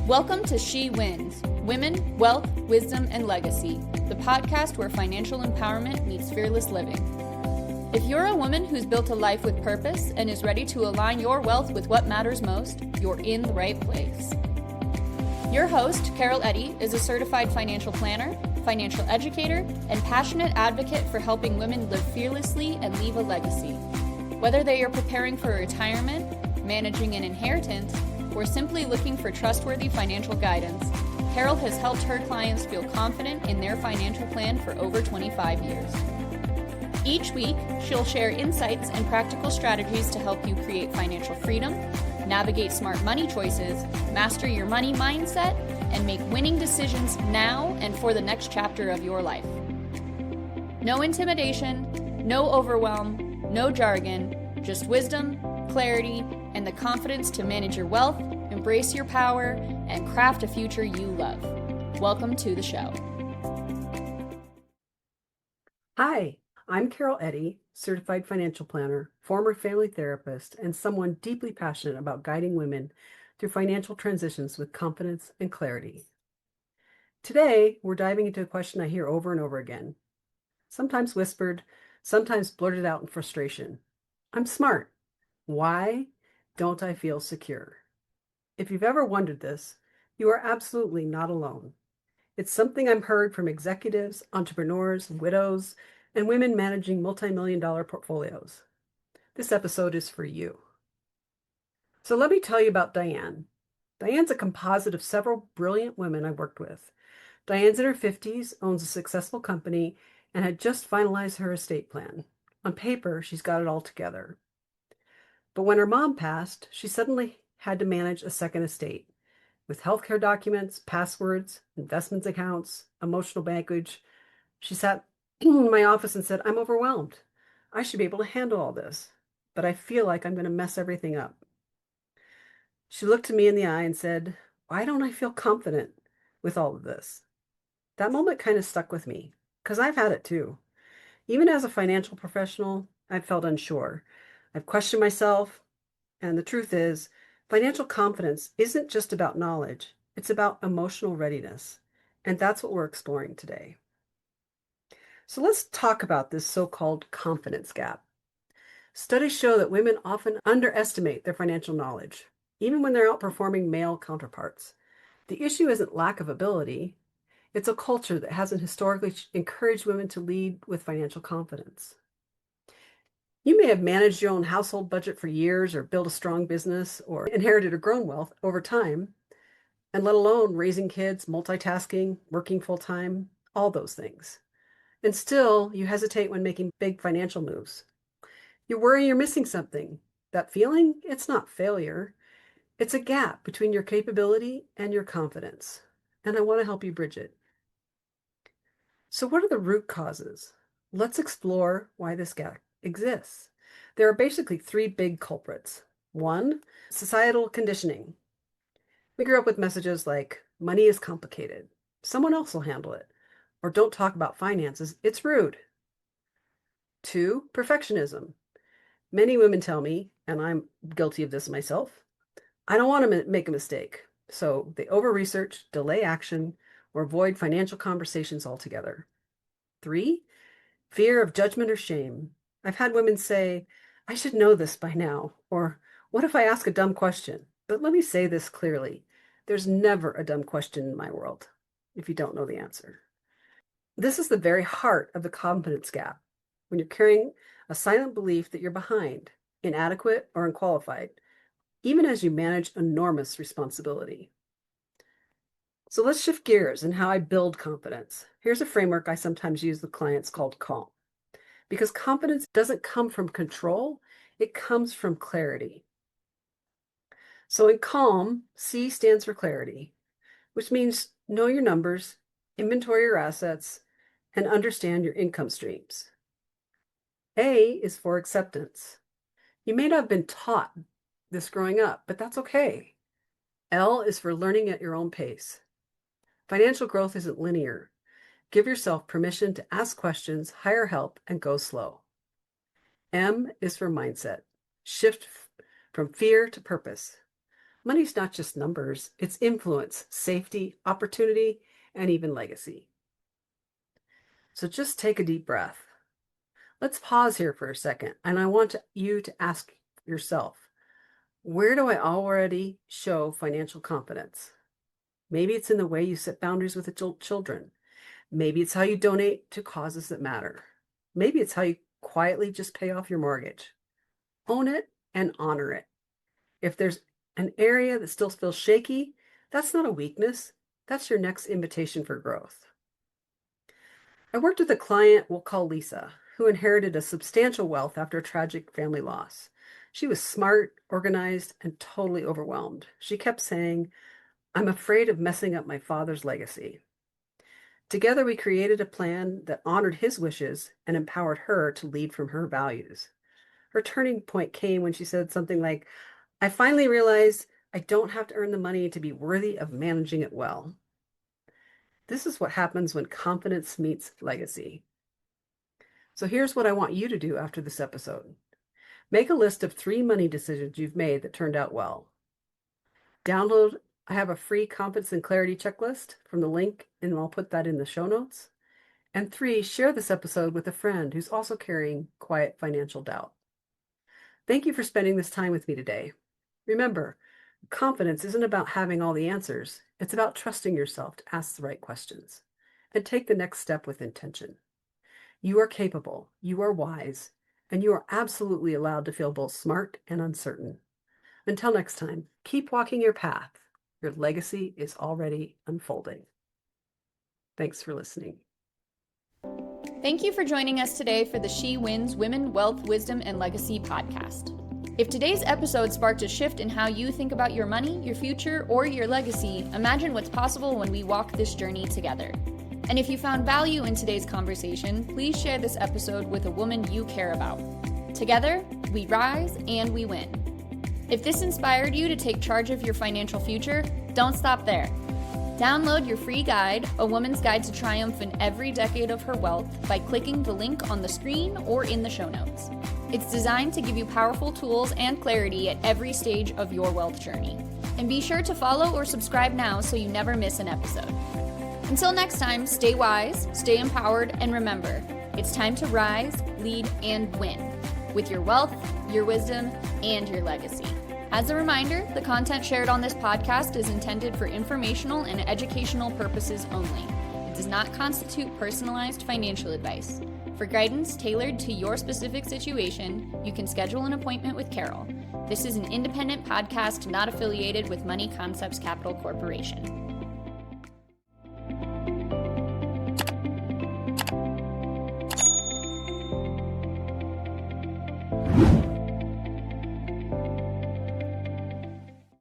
Welcome to She Wins, Women, Wealth, Wisdom, and Legacy, the podcast where financial empowerment meets fearless living. If you're a woman who's built a life with purpose and is ready to align your wealth with what matters most, you're in the right place. Your host, Carol Eddy, is a certified financial planner, financial educator, and passionate advocate for helping women live fearlessly and leave a legacy. Whether they are preparing for retirement, managing an inheritance, or simply looking for trustworthy financial guidance, Carol has helped her clients feel confident in their financial plan for over 25 years. Each week, she'll share insights and practical strategies to help you create financial freedom, navigate smart money choices, master your money mindset, and make winning decisions now and for the next chapter of your life. No intimidation, no overwhelm, no jargon, just wisdom, clarity, and the confidence to manage your wealth, embrace your power, and craft a future you love. Welcome to the show. Hi, I'm Carol Eddy, certified financial planner, former family therapist, and someone deeply passionate about guiding women through financial transitions with confidence and clarity. Today, we're diving into a question I hear over and over again, sometimes whispered, sometimes blurted out in frustration. I'm smart. Why don't I feel secure? If you've ever wondered this, you are absolutely not alone. It's something I've heard from executives, entrepreneurs, widows, and women managing multi-million-dollar portfolios. This episode is for you. So let me tell you about Diane. Diane's a composite of several brilliant women I worked with. Diane's in her 50s, owns a successful company, and had just finalized her estate plan. On paper, she's got it all together. But when her mom passed, she suddenly had to manage a second estate with healthcare documents, passwords, investments accounts, emotional baggage. She sat in my office and said, I'm overwhelmed. I should be able to handle all this, but I feel like I'm going to mess everything up. She looked me in the eye and said, why don't I feel confident with all of this? That moment kind of stuck with me because I've had it too. Even as a financial professional, I've felt unsure. I've questioned myself, and the truth is, financial confidence isn't just about knowledge, it's about emotional readiness, and that's what we're exploring today. So let's talk about this so-called confidence gap. Studies show that women often underestimate their financial knowledge, even when they're outperforming male counterparts. The issue isn't lack of ability, it's a culture that hasn't historically encouraged women to lead with financial confidence. You may have managed your own household budget for years or built a strong business or inherited or grown wealth over time, and let alone raising kids, multitasking, working full-time, all those things. And still, you hesitate when making big financial moves. You worry you're missing something. That feeling, it's not failure. It's a gap between your capability and your confidence. And I want to help you bridge it. So what are the root causes? Let's explore why this gap exists. There are basically three big culprits. One, societal conditioning. We grew up with messages like, money is complicated. Someone else will handle it. Or don't talk about finances. It's rude. Two, perfectionism. Many women tell me, and I'm guilty of this myself, I don't want to make a mistake. So they over-research, delay action, or avoid financial conversations altogether. Three, fear of judgment or shame. I've had women say, I should know this by now, or what if I ask a dumb question? But let me say this clearly. There's never a dumb question in my world if you don't know the answer. This is the very heart of the confidence gap. When you're carrying a silent belief that you're behind, inadequate, or unqualified, even as you manage enormous responsibility. So let's shift gears in how I build confidence. Here's a framework I sometimes use with clients called CALM. Because confidence doesn't come from control, it comes from clarity. So in CALM, C stands for clarity, which means know your numbers, inventory your assets, and understand your income streams. A is for acceptance. You may not have been taught this growing up, but that's okay. L is for learning at your own pace. Financial growth isn't linear. Give yourself permission to ask questions, hire help, and go slow. M is for mindset. Shift from fear to purpose. Money's not just numbers, it's influence, safety, opportunity, and even legacy. So just take a deep breath. Let's pause here for a second, and I want you to ask yourself, where do I already show financial confidence? Maybe it's in the way you set boundaries with the children. Maybe it's how you donate to causes that matter. Maybe it's how you quietly just pay off your mortgage. Own it and honor it. If there's an area that still feels shaky, that's not a weakness. That's your next invitation for growth. I worked with a client we'll call Lisa, who inherited a substantial wealth after a tragic family loss. She was smart, organized, and totally overwhelmed. She kept saying, "I'm afraid of messing up my father's legacy." Together, we created a plan that honored his wishes and empowered her to lead from her values. Her turning point came when she said something like, "I finally realized I don't have to earn the money to be worthy of managing it well." This is what happens when confidence meets legacy. So here's what I want you to do after this episode. Make a list of 3 money decisions you've made that turned out well. I have a free confidence and clarity checklist from the link, and I'll put that in the show notes. And 3, share this episode with a friend who's also carrying quiet financial doubt. Thank you for spending this time with me today. Remember, confidence isn't about having all the answers. It's about trusting yourself to ask the right questions and take the next step with intention. You are capable, you are wise, and you are absolutely allowed to feel both smart and uncertain. Until next time, keep walking your path. Your legacy is already unfolding. Thanks for listening. Thank you for joining us today for the She Wins Women, Wealth, Wisdom, and Legacy podcast. If today's episode sparked a shift in how you think about your money, your future, or your legacy, imagine what's possible when we walk this journey together. And if you found value in today's conversation, please share this episode with a woman you care about. Together, we rise and we win. If this inspired you to take charge of your financial future, don't stop there. Download your free guide, A Woman's Guide to Triumph in Every Decade of Her Wealth, by clicking the link on the screen or in the show notes. It's designed to give you powerful tools and clarity at every stage of your wealth journey. And be sure to follow or subscribe now so you never miss an episode. Until next time, stay wise, stay empowered, and remember, it's time to rise, lead, and win with your wealth, your wisdom, and your legacy. As a reminder, the content shared on this podcast is intended for informational and educational purposes only. It does not constitute personalized financial advice. For guidance tailored to your specific situation, you can schedule an appointment with Carol. This is an independent podcast not affiliated with Money Concepts Capital Corporation.